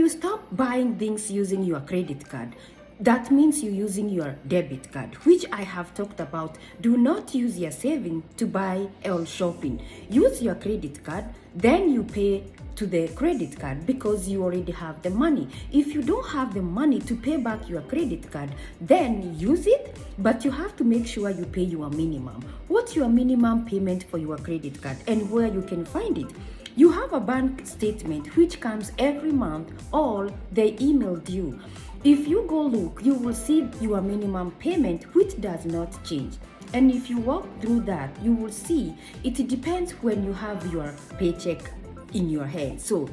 you stop buying things using your credit card, that means you're using your debit card, which I have talked about. Do not use your saving to buy or shopping. Use your credit card, then you pay to the credit card because you already have the money. If you don't have the money to pay back your credit card, then use it, but you have to make sure you pay your minimum. What's your minimum payment for your credit card and where you can find it? You have a bank statement which comes every month, or they emailed you. If you go look, you will see your minimum payment, which does not change. And if you walk through that, you will see it depends when you have your paycheck in your hand. So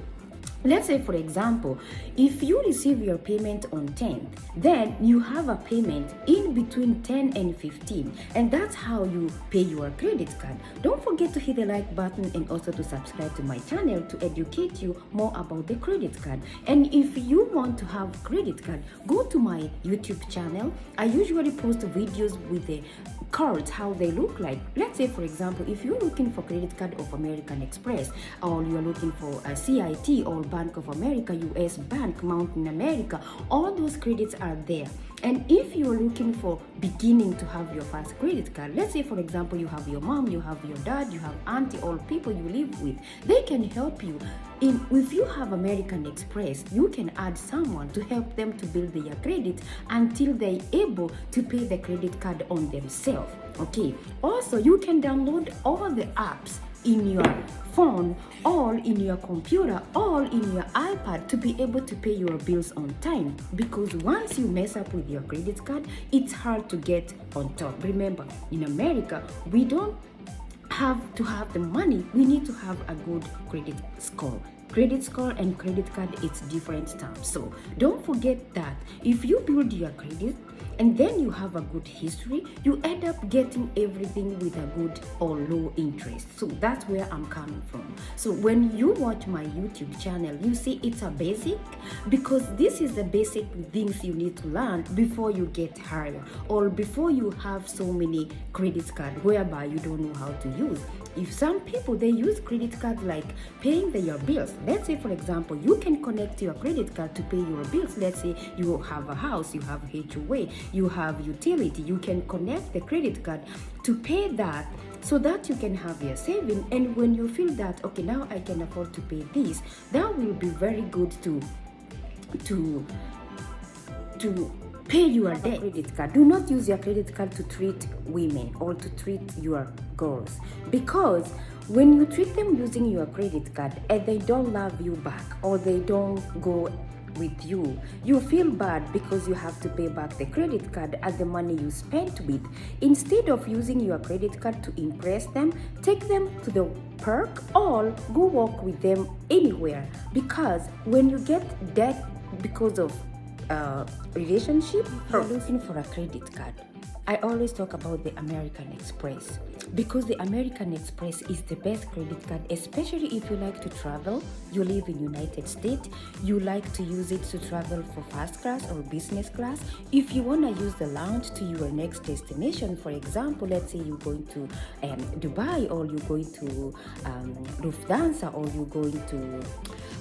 let's say, for example, if you receive your payment on 10th, then you have a payment in between 10 and 15, and that's how you pay your credit card. Don't forget to hit the like button and also to subscribe to my channel to educate you more about the credit card. And if you want to have credit card, go to my YouTube channel. I usually post videos with the cards, how they look like. Let's say, for example, if you're looking for credit card of American Express, or you're looking for a CIT or Bank of America, US Bank, Mountain America, all those credits are there. And if you're looking for beginning to have your first credit card, let's say, for example, you have your mom, you have your dad, you have auntie, or people you live with, they can help you. If you have American Express, you can add someone to help them to build their credit until they're able to pay the credit card on themselves. Okay. Also, you can download all the apps in your phone or in your computer or in your iPad to be able to pay your bills on time, because once you mess up with your credit card, it's hard to get on top. Remember, in America, we don't have to have the money, we need to have a good credit score. Credit score and credit card, it's different terms. So don't forget that if you build your credit and then you have a good history, you end up getting everything with a good or low interest. So that's where I'm coming from. So when you watch my YouTube channel, you see it's a basic, because this is the basic things you need to learn before you get higher, or before you have so many credit cards whereby you don't know how to use. If some people, they use credit card like paying their bills. Let's say, for example, you can connect your credit card to pay your bills. Let's say you have a house, you have HOA, you have utility. You can connect the credit card to pay that, so that you can have your saving. And when you feel that, okay, now I can afford to pay this, that will be very good to pay your debt. Credit card. Do not use your credit card to treat women or to treat your girls, because when you treat them using your credit card and they don't love you back, or they don't go with you, you feel bad because you have to pay back the credit card and the money you spent with. Instead of using your credit card to impress them, take them to the park or go walk with them anywhere, because when you get debt because of relationship, you're looking for a credit card. I always talk about the American Express, because the American Express is the best credit card, especially if you like to travel, you live in United States, you like to use it to travel for first class or business class. If you want to use the lounge to your next destination, for example, let's say you're going to Dubai, or you're going to Lufthansa, or you're going to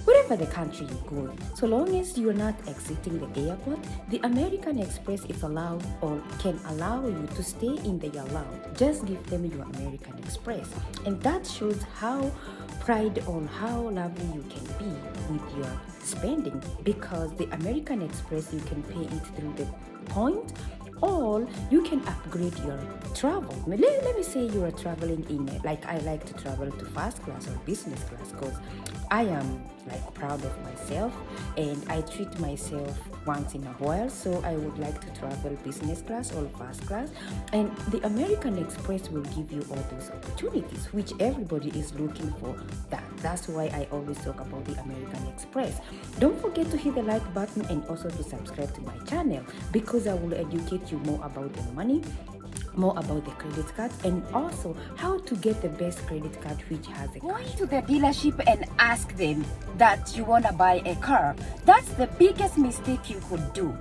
wherever the country you're going, so long as you're not exiting the airport, the American Express is allowed or can allow you to stay in their lounge. Just give them your American Express, and that shows how pride on how lovely you can be with your spending, because the American Express, you can pay it through the point, or you can upgrade your travel. Let me say you are traveling in, like I like to travel to first class or business class, because I am like proud of myself and I treat myself once in a while, so I would like to travel business class or first class, and the American Express will give you all those opportunities which everybody is looking for. That's why I always talk about the American Express. Don't forget to hit the like button and also to subscribe to my channel, because I will educate you more about the money, more about the credit card, and also how to get the best credit card which has a going to the dealership and ask them that you want to buy a car. That's the biggest mistake you could do.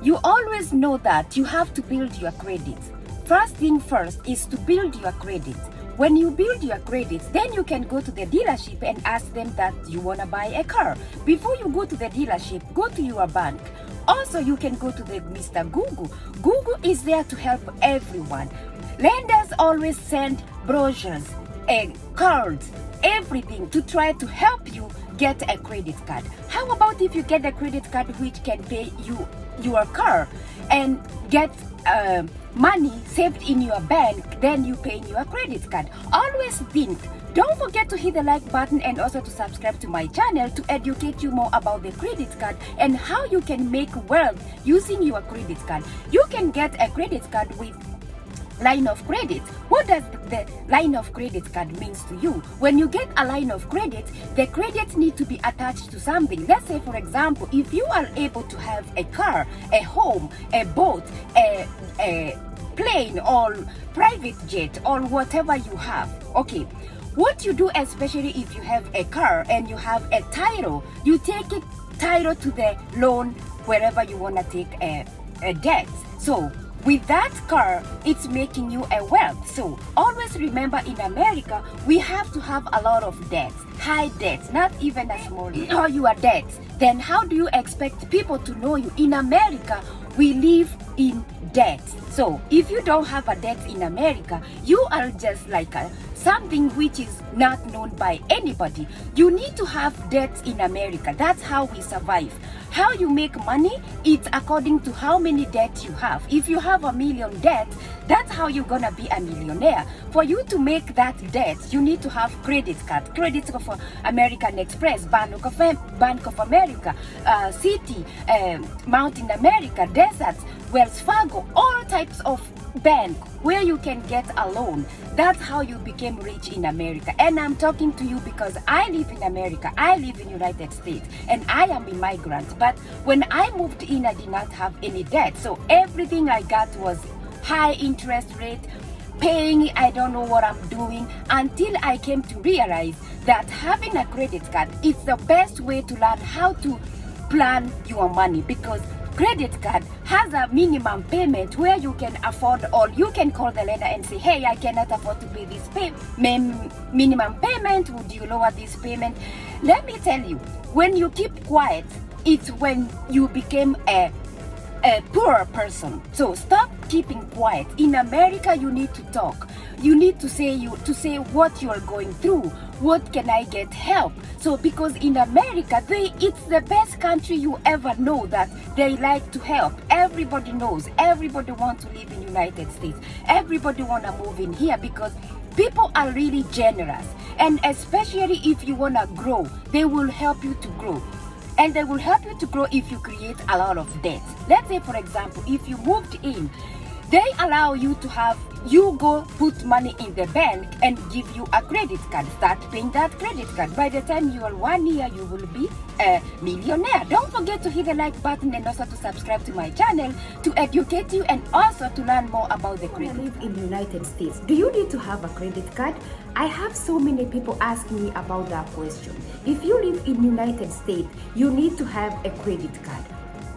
You always know that you have to build your credit. First thing first is to build your credit. when you build your credits, then you can go to the dealership and ask them that you want to buy a car. Before you go to the dealership, go to your bank. Also, you can go to the Mr. Google. Google is there to help everyone. Lenders always send brochures and cards, everything to try to help you get a credit card. How about if you get a credit card which can pay you your car and get money saved in your bank, then you pay your credit card. Always think. Don't forget to hit the like button and also to subscribe to my channel to educate you more about the credit card and how you can make wealth using your credit card. You can get a credit card with line of credit. What does the line of credit card means to you? When you get a line of credit, the credit need to be attached to something. Let's say, for example, if you are able to have a car, a home, a boat, a plane or private jet or whatever you have, okay, what you do, especially if you have a car and you have a title, you take a title to the loan wherever you want to take a debt. So with that car, it's making you a wealth. So always remember, in America, we have to have a lot of debts, high debts, not even a small or your debts. Then how do you expect people to know you? In America, we live in debt. So if you don't have a debt in America, you are just like something which is not known by anybody. You need to have debts in America. That's how we survive. How you make money, it's according to how many debts you have. If you have $1 million debt, that's how you're gonna be a millionaire. For you to make that debt, you need to have credit card. Credit for American Express, Bank of America, Citi, Mountain America, Deserts, Wells Fargo, all types of bank where you can get a loan. That's how you became rich in America. And I'm talking to you because I live in America. I live in United States and I am a migrant. But when I moved in, I did not have any debt. So everything I got was high interest rate, paying, I don't know what I'm doing, until I came to realize that having a credit card is the best way to learn how to plan your money, because credit card has a minimum payment where you can afford, or you can call the lender and say, hey, I cannot afford to pay this minimum payment. Would you lower this payment? Let me tell you, when you keep quiet, it's when you became a poor person. So stop keeping quiet. In America, you need to talk. You need to say what you are going through. What can I get help? So because in America, it's the best country you ever know, that they like to help. Everybody knows. Everybody wants to live in United States. Everybody want to move in here because people are really generous. And especially if you want to grow, they will help you to grow. And they will help you to grow if you create a lot of debt. Let's say, for example, if you moved in, they allow you to have, you go put money in the bank and give you a credit card. Start paying that credit card. By the time you are 1 year, you will be a millionaire. Don't forget to hit the like button and also to subscribe to my channel to educate you and also to learn more about the credit. I live in the United States. Do you need to have a credit card? I have so many people ask me about that question. If you live in the United States, you need to have a credit card.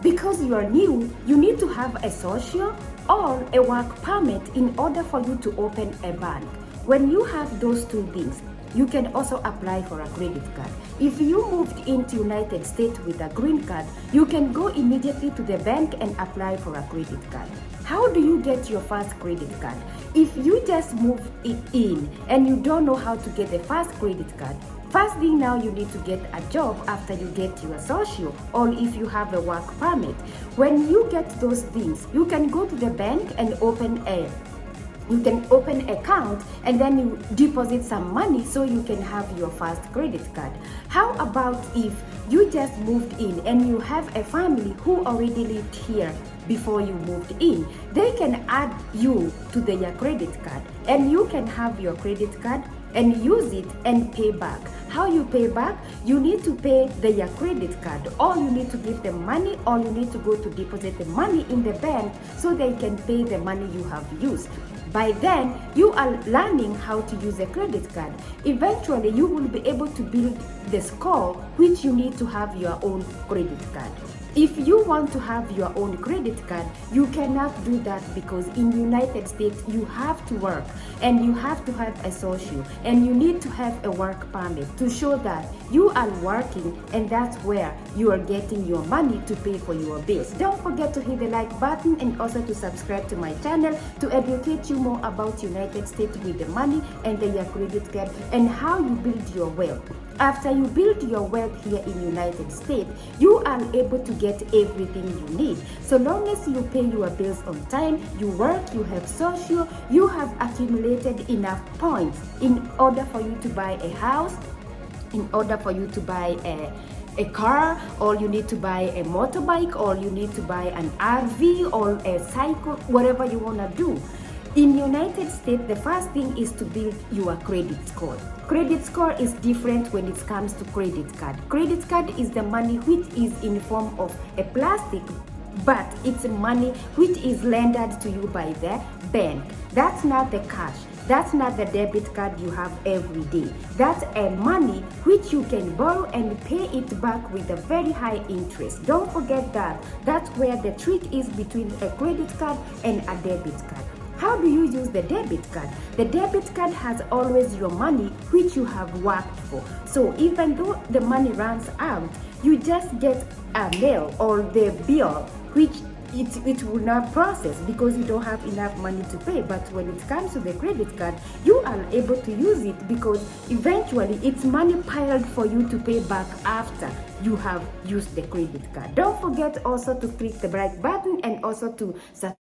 Because you are new, you need to have a social or a work permit in order for you to open a bank. When you have those two things, you can also apply for a credit card. If you moved into United States with a green card, you can go immediately to the bank and apply for a credit card. How do you get your first credit card? If you just move it in and you don't know how to get the first credit card, first thing now you need to get a job after you get your social, or if you have a work permit. When you get those things, you can go to the bank and open account and then you deposit some money so you can have your first credit card. How about if you just moved in and you have a family who already lived here before you moved in? They can add you to their credit card and you can have your credit card and use it and pay back. How you pay back? You need to pay their credit card, or you need to give them money, or you need to go to deposit the money in the bank so they can pay the money you have used. By then, you are learning how to use a credit card. Eventually, you will be able to build the score which you need to have your own credit card. If you want to have your own credit card, you cannot do that because in United States you have to work and you have to have a social and you need to have a work permit to show that you are working, and that's where you are getting your money to pay for your bills. Don't forget to hit the like button and also to subscribe to my channel to educate you more about United States with the money and your credit card and how you build your wealth. After you build your wealth here in United States, you are able to get everything you need. So long as you pay your bills on time, you work, you have social, you have accumulated enough points in order for you to buy a house, in order for you to buy a car, or you need to buy a motorbike, or you need to buy an RV or a cycle, whatever you want to do. In United States, the first thing is to build your credit score. Credit score is different when it comes to credit card. Credit card is the money which is in form of a plastic, but it's money which is lended to you by the bank. That's not the cash. That's not the debit card you have every day. That's a money which you can borrow and pay it back with a very high interest. Don't forget that. That's where the trick is between a credit card and a debit card. How do you use the debit card? The debit card has always your money which you have worked for. So even though the money runs out, you just get a mail or the bill which it will not process because you don't have enough money to pay. But when it comes to the credit card, you are able to use it because eventually it's money piled for you to pay back after you have used the credit card. Don't forget also to click the like button and also to subscribe.